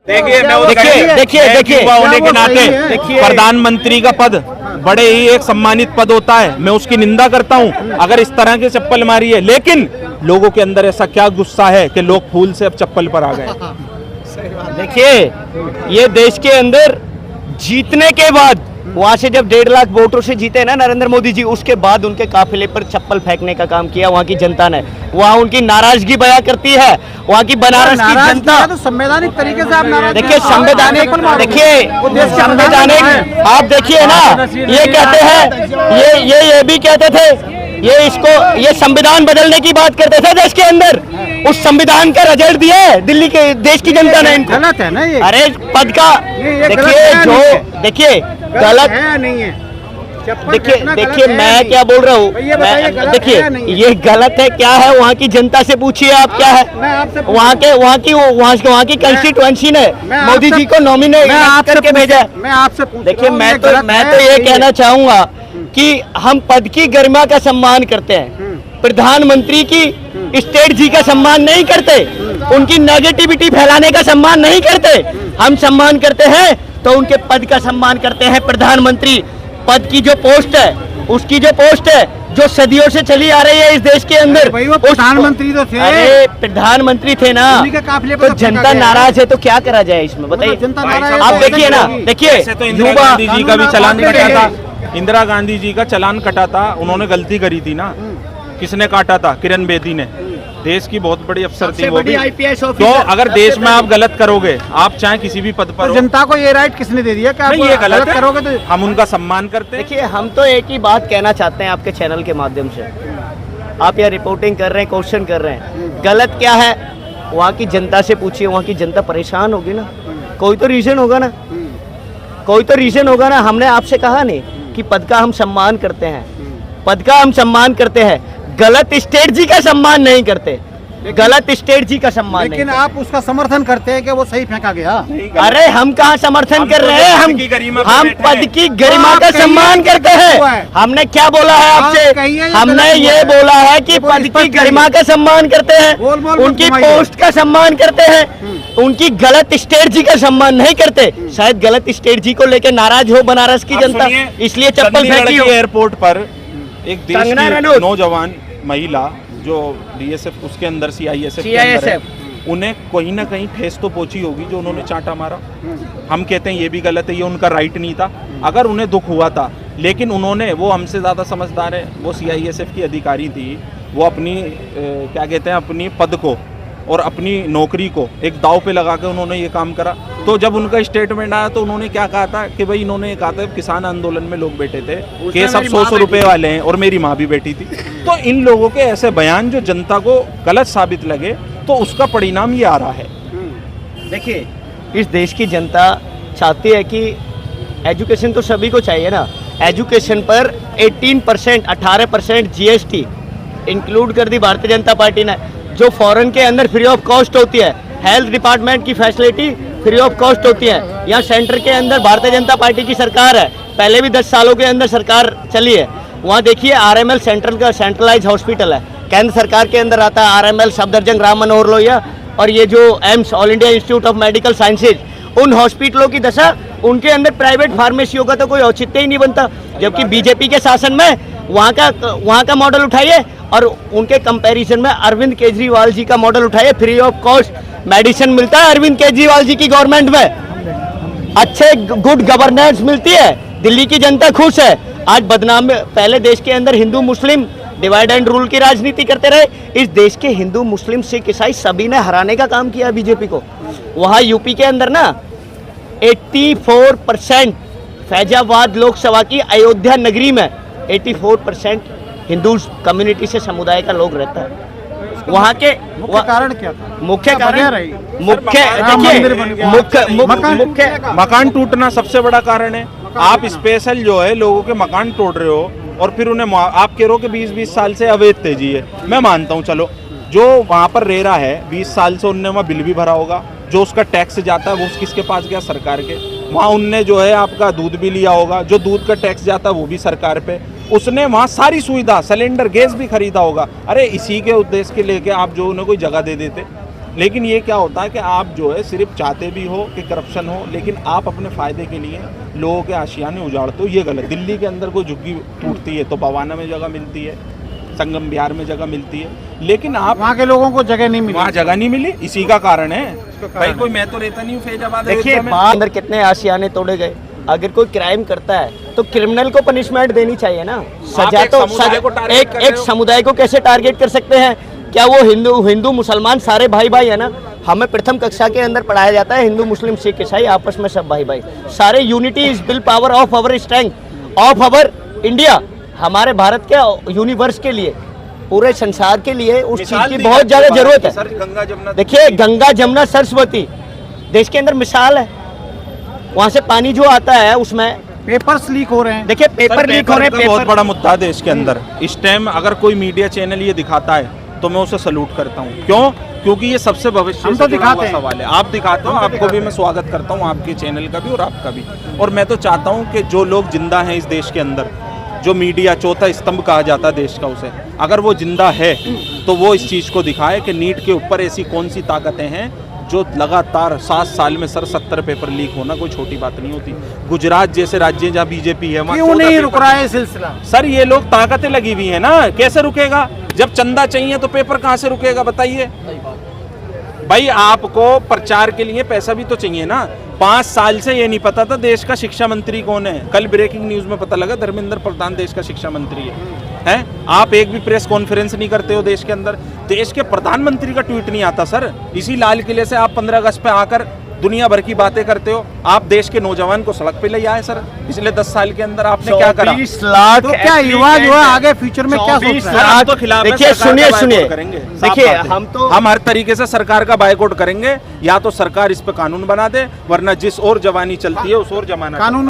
देखिए होने के नाते प्रधानमंत्री का पद बड़े ही एक सम्मानित पद होता है। मैं उसकी निंदा करता हूं अगर इस तरह की चप्पल मारी है, लेकिन लोगों के अंदर ऐसा क्या गुस्सा है कि लोग फूल से अब चप्पल पर आ गए। देखिए, ये देश के अंदर जीतने के बाद, वहां से जब 1.5 लाख वोटों से जीते ना नरेंद्र मोदी जी, उसके बाद उनके काफिले पर चप्पल फेंकने का काम किया वहां की जनता ने। वहां उनकी नाराजगी बयां करती है वहां की बनारस की जनता। तो संवैधानिक तरीके से आप नाराज, देखिए संवैधानिक, आप देखिए ना, ये कहते हैं, ये भी कहते थे, ये संविधान बदलने की बात करते थे देश के अंदर। उस संविधान का रिजल्ट दिया है दिल्ली के देश की जनता ने इनको। गलत है ना ये? अरे पद का देखिए गलत है नहीं है। देखिए मैं क्या बोल रहा हूँ, देखिए ये गलत है क्या है, वहाँ की जनता से पूछिए आप क्या है। वहाँ की कंस्टिट्यूएंसी ने मोदी जी को नॉमिनेट करके भेजा है। मैं आपसे देखिए मैं तो ये कहना चाहूंगा कि हम पद की गरिमा का सम्मान करते हैं, प्रधानमंत्री की स्टेट जी का सम्मान नहीं करते, उनकी नेगेटिविटी फैलाने का सम्मान नहीं करते। हम सम्मान करते हैं तो उनके पद का सम्मान करते हैं। प्रधानमंत्री पद की जो पोस्ट है, उसकी जो पोस्ट है जो सदियों से चली आ रही है इस देश के अंदर, वो प्रधानमंत्री तो थे। अरे प्रधानमंत्री थे ना, तो जनता नाराज है तो क्या करा जाए इसमें बताइए। आप देखिए ना, देखिए इंदिरा गांधी जी का भी चालान कटा था, इंदिरा गांधी जी का चालान कटा था, उन्होंने गलती करी थी ना। किसने काटा था? किरण बेदी ने। देश की बहुत बड़ी अफसर थी वो भी। तो अगर देश में आप गलत करोगे, आप चाहे किसी भी पद पर हो, जनता को ये राइट किसने दे दिया कि आप ये गलत करोगे तो हम उनका सम्मान करते हैं। देखिए हम तो एक ही बात कहना चाहते हैं आपके चैनल के माध्यम से, आप यहाँ रिपोर्टिंग कर रहे हैं, क्वेश्चन कर रहे हैं, गलत क्या है वहाँ की जनता से पूछिए। वहाँ की जनता परेशान होगी ना, कोई तो रीजन होगा ना, कोई तो रीजन होगा ना। हमने आपसे कहा नहीं कि पद का हम सम्मान करते हैं, पद का हम सम्मान करते हैं, गलत स्टेट जी का सम्मान नहीं करते, गलत स्टेट जी का सम्मान। लेकिन आप उसका समर्थन करते हैं कि वो सही फेंका गया। अरे हम कहाँ समर्थन कर रहे हैं, हम पद की गरिमा का सम्मान करते हैं। हमने क्या बोला है आपसे? हमने ये बोला है कि पद की गरिमा का सम्मान करते हैं, उनकी पोस्ट का सम्मान करते हैं, उनकी गलत स्टेट जी का सम्मान नहीं करते। शायद गलत स्टेट जी को लेकर नाराज हो बनारस की जनता, इसलिए चप्पल फेंकी हो। एयरपोर्ट पर एक देश की नौजवान महिला जो DSF उसके अंदर CISF उन्हें कहीं ना कहीं ठेस तो पहुंची होगी जो उन्होंने चांटा मारा। हम कहते हैं ये भी गलत है, ये उनका राइट नहीं था। अगर उन्हें दुख हुआ था, लेकिन उन्होंने, वो हमसे ज़्यादा समझदार है, वो CISF की अधिकारी थी, वो अपनी क्या कहते हैं, अपनी पद को और अपनी नौकरी को एक दाव पे लगा के उन्होंने ये काम करा। तो जब उनका स्टेटमेंट आया तो उन्होंने क्या कहा था कि भाई, इन्होंने ये कहा था किसान आंदोलन में लोग बैठे थे कि सब 100 रुपए वाले हैं और मेरी माँ भी बैठी थी। तो इन लोगों के ऐसे बयान जो जनता को गलत साबित लगे, तो उसका परिणाम ये आ रहा है। देखिए इस देश की जनता चाहती है कि एजुकेशन तो सभी को चाहिए ना, एजुकेशन पर 18% GST इंक्लूड कर दी भारतीय जनता पार्टी ने, जो फॉरेन के अंदर फ्री ऑफ कॉस्ट होती है। हेल्थ डिपार्टमेंट की फैसिलिटी फ्री ऑफ कॉस्ट होती है। यहाँ सेंटर के अंदर भारतीय जनता पार्टी की सरकार है, पहले भी 10 सालों के अंदर सरकार चली है। वहाँ देखिए RML सेंट्रल का सेंट्रलाइज हॉस्पिटल है, केंद्र सरकार के अंदर आता है RML, सफदरजंग राम मनोहर लोहिया, और ये जो AIIMS all India institute of medical sciences, उन हॉस्पिटलों की दशा, उनके अंदर प्राइवेट फार्मेसियों का तो कोई औचित्य ही नहीं बनता। जबकि बीजेपी के शासन में वहाँ का मॉडल उठाइए और उनके कंपैरिजन में अरविंद केजरीवाल जी का मॉडल उठाइए। फ्री ऑफ कॉस्ट मेडिसिन मिलता है अरविंद केजरीवाल जी की गवर्नमेंट में, अच्छे गुड गवर्नेंस मिलती है, दिल्ली की जनता खुश है। आज बदनाम, पहले देश के अंदर हिंदू मुस्लिम डिवाइड एंड रूल की राजनीति करते रहे, इस देश के हिंदू मुस्लिम सिख ईसाई सभी ने हराने का काम किया बीजेपी को। वहाँ यूपी के अंदर ना 84% फैजाबाद लोकसभा की अयोध्या नगरी में 84% हिंदू कम्युनिटी से समुदाय का लोग रहता है। वहाँ के मुख्य कारण क्या था? मुख्य मकान टूटना सबसे बड़ा कारण है। आप स्पेशल जो है लोगों के मकान तोड़ रहे हो और फिर उन्हें आप कह रहे हो कि 20-20 साल से अवैध तेजी है। मैं मानता हूँ, चलो जो वहाँ पर रह रहा है 20 साल से, उनने वहाँ बिल भी भरा होगा, जो उसका टैक्स जाता है वो किसके पास गया? सरकार के। वहाँ उनने जो है आपका दूध भी लिया होगा, जो दूध का टैक्स जाता है वो भी सरकार पे। उसने वहाँ सारी सुविधा, सिलेंडर गैस भी खरीदा होगा। अरे इसी के उद्देश्य के लेके आप जो उन्हें कोई जगह दे देते, लेकिन ये क्या होता है कि आप जो है सिर्फ चाहते भी हो कि करप्शन हो, लेकिन आप अपने फायदे के लिए लोगों के आशियाने उजाड़ते हो, ये गलत। दिल्ली के अंदर कोई झुग्गी टूटती है तो बवाना में जगह मिलती है, संगम बिहार में जगह मिलती है, लेकिन आप वहाँ के लोगों को जगह नहीं मिली। वहाँ जगह नहीं मिली, इसी का कारण है भाई। कोई मैं तो रहता नहीं हूँ फैजाबाद देखिए अयोध्या में। अंदर कितने आशियाने तोड़े गए। अगर कोई क्राइम करता है तो क्रिमिनल को पनिशमेंट देनी चाहिए ना, सजा एक तो समुदाय को टारगेट एक कर रहे एक हो। समुदाय को कैसे टारगेट कर सकते हैं? क्या वो हिंदू मुसलमान सारे भाई भाई है ना? हमें प्रथम कक्षा के अंदर पढ़ाया जाता है हिंदू मुस्लिम सिख ईसाई आपस में सब भाई भाई, सारे unity is bill power of our strength of our India. हमारे भारत के यूनिवर्स के लिए, पूरे संसार के लिए उस चीज मिसाल की दी बहुत जाती ज्यादा जरूरत सर, है। गंगा जमुना देखिए गंगा जमुना सरस्वती देश के अंदर मिसाल है, वहां से पानी जो आता है उसमें पेपर्स लीक हो रहे हैं। देखिए पेपर लीक हो रहे हैं। बहुत बड़ा मुद्दा है देश के अंदर इस टाइम। अगर कोई मीडिया चैनल ये दिखाता है तो मैं उसे सलूट करता हूँ। क्यों? क्योंकि ये सबसे भविष्य हम से तो जुड़ा दिखाते हुआ हैं। सवाल है। आप दिखाते हो, आपको भी मैं स्वागत करता हूँ, आपके चैनल का भी और आपका भी। और मैं तो चाहता हूँ कि जो लोग जिंदा हैं इस देश के अंदर, जो मीडिया चौथा स्तंभ कहा जाता है देश का, उसे अगर वो जिंदा है तो वो इस चीज़ को दिखाए कि नीट के ऊपर ऐसी कौन सी ताकतें हैं जो लगातार 7 साल में सर 70 पेपर लीक होना कोई छोटी बात नहीं होती। गुजरात जैसे राज्य जहाँ बीजेपी है वहाँ क्यों 14 नहीं पेपर रुक रहा है सिलसिला? सर ये लोग ताकतें लगी हुई है ना, कैसे रुकेगा? जब चंदा चाहिए तो पेपर कहाँ से रुकेगा बताइए भाई। आपको प्रचार के लिए पैसा भी तो चाहिए ना। 5 साल से ये नहीं पता था देश का शिक्षा मंत्री कौन है, कल ब्रेकिंग न्यूज में पता लगा धर्मेंद्र प्रधान देश का शिक्षा मंत्री है? आप एक भी प्रेस कॉन्फ्रेंस नहीं करते हो देश के अंदर, देश के प्रधानमंत्री का ट्वीट नहीं आता सर। इसी लाल किले से आप 15 अगस्त पे आकर दुनिया भर की बातें करते हो। आप देश के नौजवान को सड़क पे ले आए सर, पिछले 10 साल के अंदर आपने क्या करा? 24 लाख तो क्या युवा जो है आगे फ्यूचर में क्या सोच 24 रहा है? हम तो खिलाफ हैं, देखिए सरकार का सुनिए बायकॉट करेंगे। साफ देखिए बात है। हम तो हम हर तरीके से सरकार का बायकॉट करेंगे, या तो सरकार इस पे कानून बना दे, वरना जिस और जवानी चलती है उस और जमाना कानून